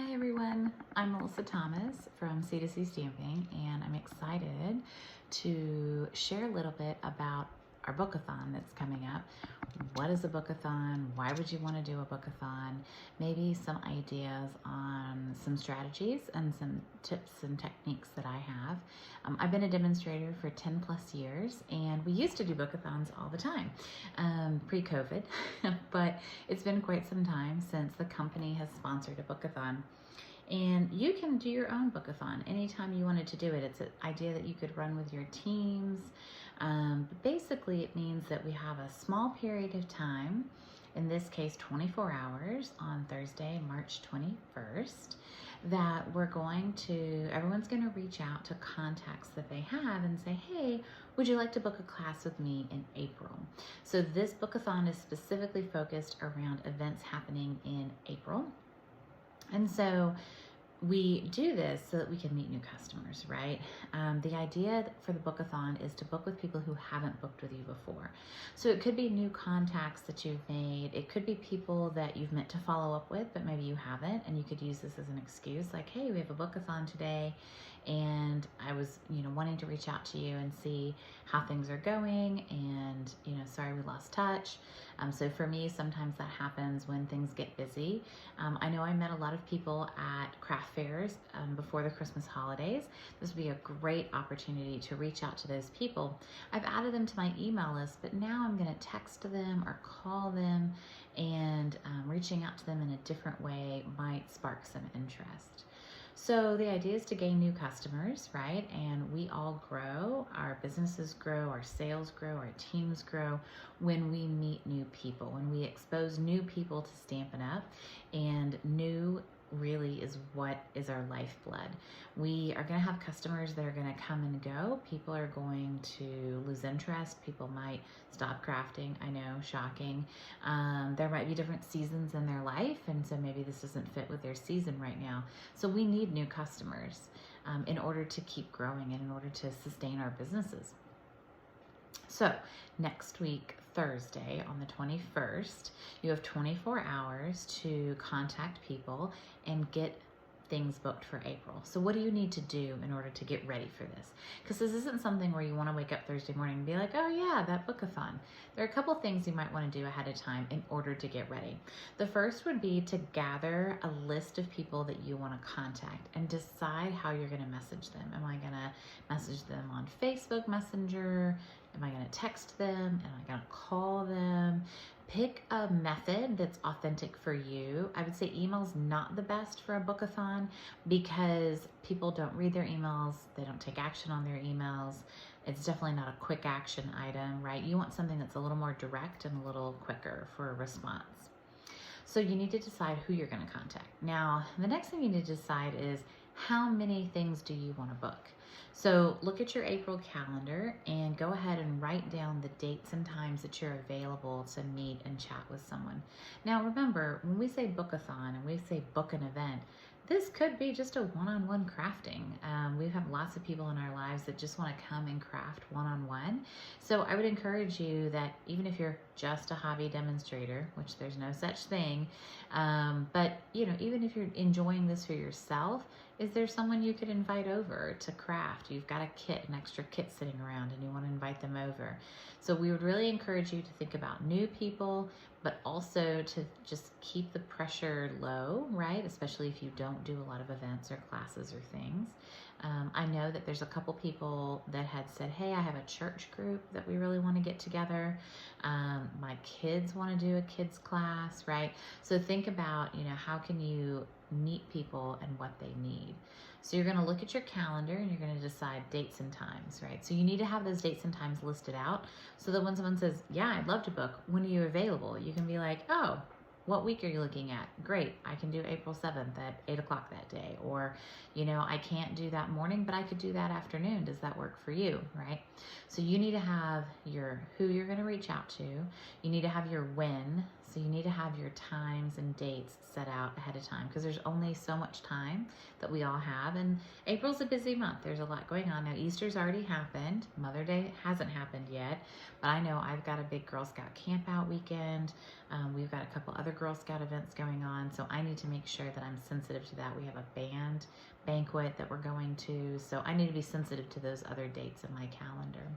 Hi everyone, I'm Melissa Thomas from C2C Stamping, and I'm excited to share a little bit about our Bookathon that's coming up. What is a Bookathon? Why would you want to do a Bookathon? Maybe some ideas on some strategies and some tips and techniques that I have. I've been a demonstrator for 10 plus years, and we used to do Bookathons all the time, pre-COVID, but it's been quite some time since the company has sponsored a Bookathon. And you can do your own Bookathon anytime you wanted to do it. It's an idea that you could run with your teams. But basically, it means that we have a small period of time, in this case 24 hours on Thursday, March 21st, that everyone's going to reach out to contacts that they have and say, hey, would you like to book a class with me in April? So this Bookathon is specifically focused around events happening in April. And so we do this so that we can meet new customers, right? The idea for the Bookathon is to book with people who haven't booked with you before. So it could be new contacts that you've made. It could be people that you've meant to follow up with, but maybe you haven't, and you could use this as an excuse, like, hey, we have a Bookathon today, and I was, wanting to reach out to you and see how things are going, and, sorry we lost touch. So for me, sometimes that happens when things get busy. I know I met a lot of people at craft fairs before the Christmas holidays. This would be a great opportunity to reach out to those people. I've added them to my email list, but now I'm going to text them or call them, and reaching out to them in a different way might spark some interest. So the idea is to gain new customers, right? And we all grow, our businesses grow, our sales grow, our teams grow when we meet new people, when we expose new people to Stampin' Up, and new really is what is our lifeblood. We are going to have customers that are going to come and go. People are going to lose interest. People might stop crafting. I know, shocking. There might be different seasons in their life, and so maybe this doesn't fit with their season right now. So we need new customers in order to keep growing and in order to sustain our businesses. So next week, Thursday on the 21st, you have 24 hours to contact people and get things booked for April. So what do you need to do in order to get ready for this? Because this isn't something where you want to wake up Thursday morning and be like, oh yeah, that Bookathon. There are a couple things you might want to do ahead of time in order to get ready. The first would be to gather a list of people that you want to contact and decide how you're going to message them. Am I going to message them on Facebook Messenger? Am I going to text them? Am I going to call them? Pick a method that's authentic for you. I would say email's not the best for a Bookathon because people don't read their emails. They don't take action on their emails. It's definitely not a quick action item, right? You want something that's a little more direct and a little quicker for a response. So you need to decide who you're going to contact. Now, the next thing you need to decide is how many things do you want to book? So look at your April calendar and go ahead and write down the dates and times that you're available to meet and chat with someone. Now remember, when we say Bookathon and we say book an event, this could be just a one-on-one crafting. We have lots of people in our lives that just want to come and craft one-on-one. So I would encourage you that even if you're just a hobby demonstrator, which there's no such thing, but even if you're enjoying this for yourself, is there someone you could invite over to craft? You've got a kit, an extra kit sitting around, and you want to invite them over. So we would really encourage you to think about new people, but also to just keep the pressure low, right? Especially if you don't do a lot of events or classes or things. I know that there's a couple people that had said, hey, I have a church group that we really want to get together. My kids want to do a kids class, right? So think about, how can you meet people and what they need. So you're going to look at your calendar and you're going to decide dates and times, right? So you need to have those dates and times listed out so that when someone says, yeah, I'd love to book, when are you available? You can be like, oh, what week are you looking at? Great, I can do April 7th at 8 o'clock that day. Or, I can't do that morning, but I could do that afternoon. Does that work for you, right? So you need to have your who you're going to reach out to. You need to have your when. So you need to have your times and dates set out ahead of time, because there's only so much time that we all have. And April's a busy month. There's a lot going on. Now, Easter's already happened. Mother Day hasn't happened yet, but I know I've got a big Girl Scout camp out weekend. We've got a couple other Girl Scout events going on, so I need to make sure that I'm sensitive to that. We have a band banquet that we're going to, so I need to be sensitive to those other dates in my calendar.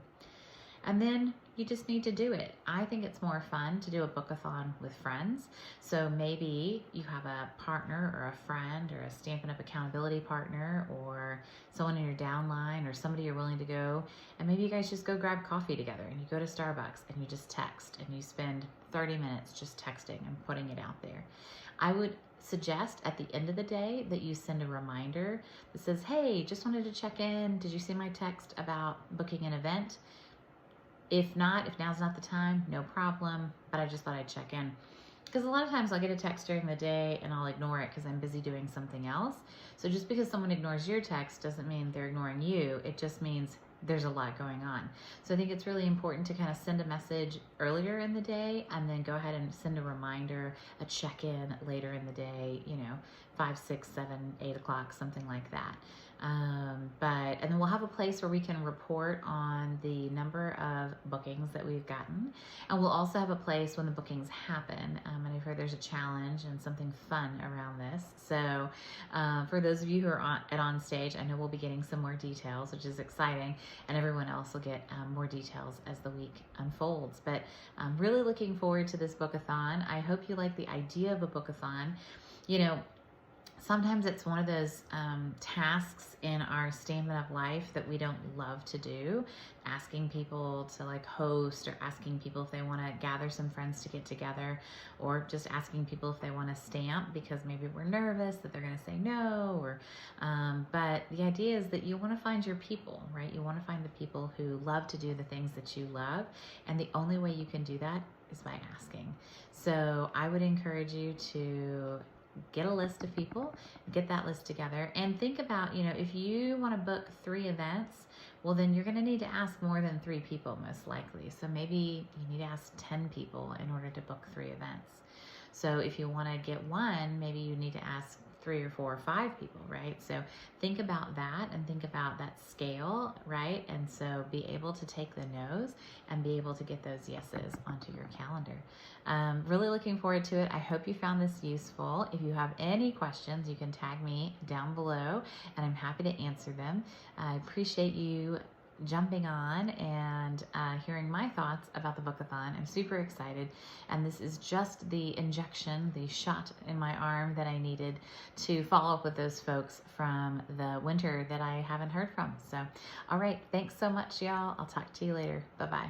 And then you just need to do it. I think it's more fun to do a bookathon with friends. So maybe you have a partner or a friend or a Stampin' Up! Accountability partner or someone in your downline or somebody you're willing to go. And maybe you guys just go grab coffee together and you go to Starbucks and you just text and you spend 30 minutes just texting and putting it out there. I would suggest at the end of the day that you send a reminder that says, hey, just wanted to check in. Did you see my text about booking an event? If not, if now's not the time, no problem, but I just thought I'd check in. Because a lot of times I'll get a text during the day and I'll ignore it because I'm busy doing something else. So just because someone ignores your text doesn't mean they're ignoring you. It just means there's a lot going on. So I think it's really important to kind of send a message earlier in the day and then go ahead and send a reminder, a check-in later in the day, 5, 6, 7, 8 o'clock, something like that. And then we'll have a place where we can report on the number of bookings that we've gotten. And we'll also have a place when the bookings happen. And I've heard there's a challenge and something fun around this. So for those of you who are on stage, I know we'll be getting some more details, which is exciting. And everyone else will get more details as the week unfolds. But I'm really looking forward to this bookathon. I hope you like the idea of a bookathon. Sometimes it's one of those tasks in our Stampin' Up! Life that we don't love to do, asking people to host or asking people if they want to gather some friends to get together, or just asking people if they want to stamp because maybe we're nervous that they're going to say no. But the idea is that you want to find your people, right? You want to find the people who love to do the things that you love, and the only way you can do that is by asking. So I would encourage you to get a list of people, get that list together, and think about, if you want to book 3 events, well, then you're going to need to ask more than 3 people, most likely. So maybe you need to ask 10 people in order to book 3 events. So if you want to get 1, maybe you need to ask 3 or 4 or 5 people, right? So think about that and think about that scale, right? And so be able to take the no's and be able to get those yeses onto your calendar. Really looking forward to it. I hope you found this useful. If you have any questions, you can tag me down below and I'm happy to answer them. I appreciate you jumping on and hearing my thoughts about the Bookathon. I'm super excited, and this is just the injection, the shot in my arm that I needed to follow up with those folks from the winter that I haven't heard from. So, all right, thanks so much, y'all. I'll talk to you later. Bye-bye.